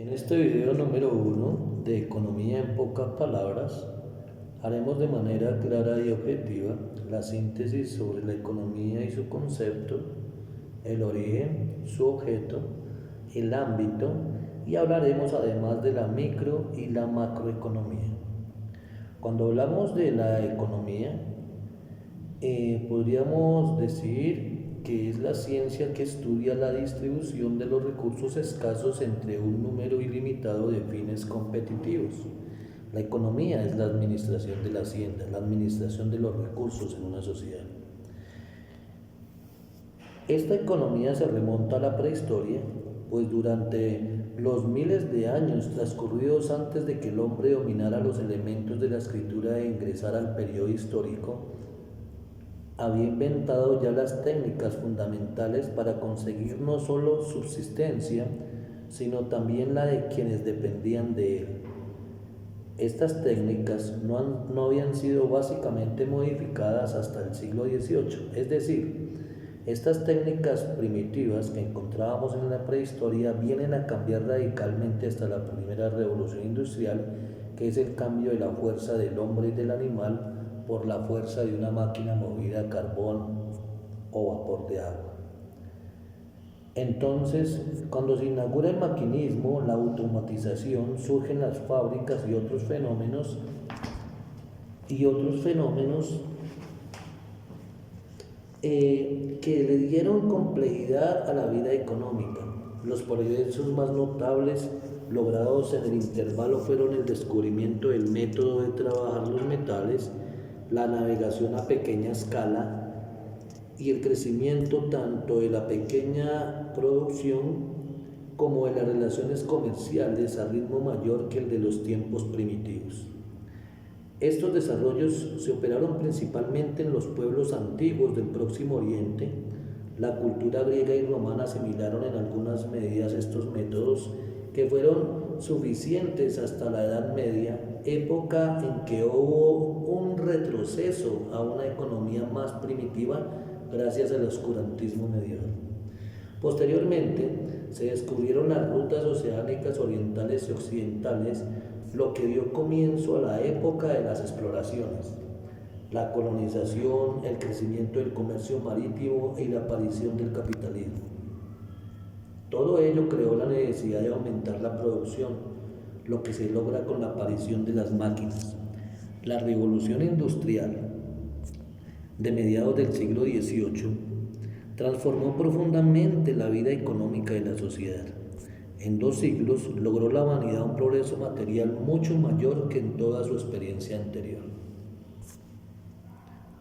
En este video número 1 de Economía en pocas palabras, haremos de manera clara y objetiva la síntesis sobre la economía y su concepto, el origen, su objeto, el ámbito y hablaremos además de la micro y la macroeconomía. Cuando hablamos de la economía, podríamos decir que es la ciencia que estudia la distribución de los recursos escasos entre un número ilimitado de fines competitivos. La economía es la administración de la hacienda, la administración de los recursos en una sociedad. Esta economía se remonta a la prehistoria, pues durante los miles de años transcurridos antes de que el hombre dominara los elementos de la escritura e ingresara al periodo histórico, había inventado ya las técnicas fundamentales para conseguir no solo subsistencia, sino también la de quienes dependían de él. Estas técnicas no habían sido básicamente modificadas hasta el siglo XVIII, es decir, estas técnicas primitivas que encontrábamos en la prehistoria vienen a cambiar radicalmente hasta la primera revolución industrial, que es el cambio de la fuerza del hombre y del animal por la fuerza de una máquina movida a carbón o vapor de agua. Entonces, cuando se inaugura el maquinismo, la automatización, surgen las fábricas y otros fenómenos que le dieron complejidad a la vida económica. Los progresos más notables logrados en el intervalo fueron el descubrimiento del método de trabajar los metales, la navegación a pequeña escala y el crecimiento tanto de la pequeña producción como de las relaciones comerciales a ritmo mayor que el de los tiempos primitivos. Estos desarrollos se operaron principalmente en los pueblos antiguos del Próximo Oriente. La cultura griega y romana asimilaron en algunas medidas estos métodos que fueron suficientes hasta la Edad Media, época en que hubo un retroceso a una economía más primitiva gracias al oscurantismo medieval. Posteriormente se descubrieron las rutas oceánicas orientales y occidentales, lo que dio comienzo a la época de las exploraciones, la colonización, el crecimiento del comercio marítimo y la aparición del capitalismo. Todo ello creó la necesidad de aumentar la producción, lo que se logra con la aparición de las máquinas. La revolución industrial de mediados del siglo XVIII transformó profundamente la vida económica de la sociedad. En 2 siglos logró la humanidad un progreso material mucho mayor que en toda su experiencia anterior.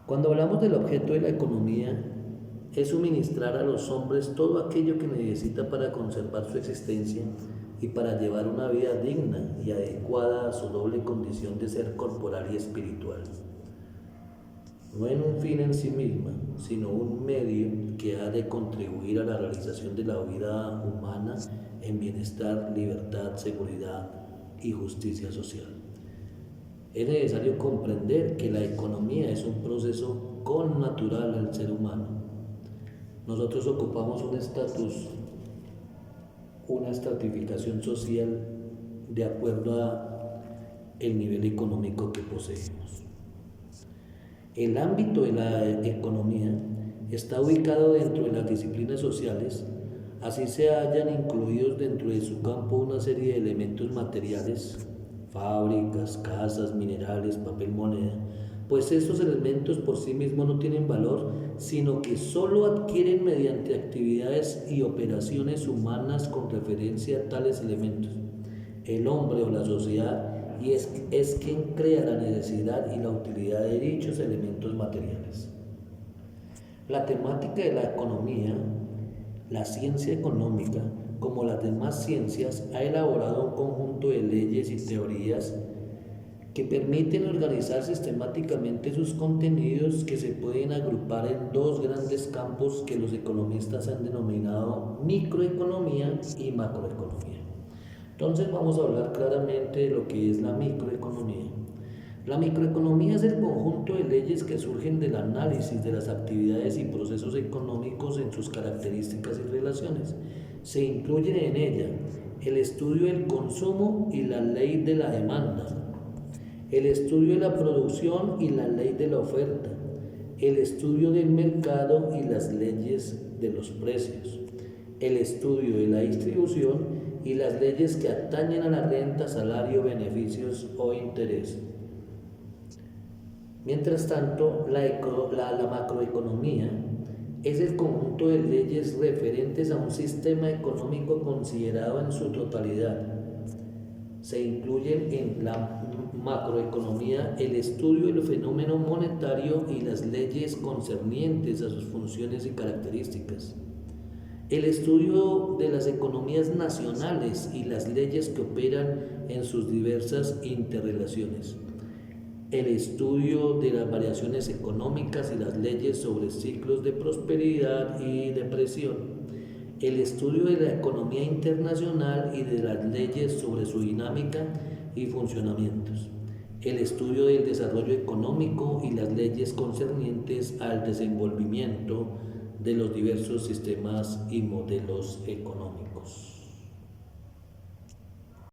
Cuando hablamos del objeto de la economía, es suministrar a los hombres todo aquello que necesita para conservar su existencia y para llevar una vida digna y adecuada a su doble condición de ser corporal y espiritual. No en un fin en sí misma, sino un medio que ha de contribuir a la realización de la vida humana en bienestar, libertad, seguridad y justicia social. Es necesario comprender que la economía es un proceso connatural al ser humano. Nosotros ocupamos un estatus, una estratificación social de acuerdo al nivel económico que poseemos. El ámbito de la economía está ubicado dentro de las disciplinas sociales, así se hallan incluidos dentro de su campo una serie de elementos materiales, fábricas, casas, minerales, papel, moneda, pues estos elementos por sí mismos no tienen valor, sino que solo adquieren mediante actividades y operaciones humanas con referencia a tales elementos. El hombre o la sociedad es quien crea la necesidad y la utilidad de dichos elementos materiales. La temática de la economía, la ciencia económica, como las demás ciencias, ha elaborado un conjunto de leyes y teorías que permiten organizar sistemáticamente sus contenidos, que se pueden agrupar en 2 grandes campos que los economistas han denominado microeconomía y macroeconomía. Entonces vamos a hablar claramente de lo que es la microeconomía. La microeconomía es el conjunto de leyes que surgen del análisis de las actividades y procesos económicos en sus características y relaciones. Se incluyen en ella el estudio del consumo y la ley de la demanda, el estudio de la producción y la ley de la oferta, el estudio del mercado y las leyes de los precios, el estudio de la distribución y las leyes que atañen a la renta, salario, beneficios o interés. Mientras tanto, la macroeconomía es el conjunto de leyes referentes a un sistema económico considerado en su totalidad. Se incluyen en la macroeconomía el estudio del fenómeno monetario y las leyes concernientes a sus funciones y características, el estudio de las economías nacionales y las leyes que operan en sus diversas interrelaciones, el estudio de las variaciones económicas y las leyes sobre ciclos de prosperidad y depresión, el estudio de la economía internacional y de las leyes sobre su dinámica y funcionamientos, el estudio del desarrollo económico y las leyes concernientes al desenvolvimiento de los diversos sistemas y modelos económicos.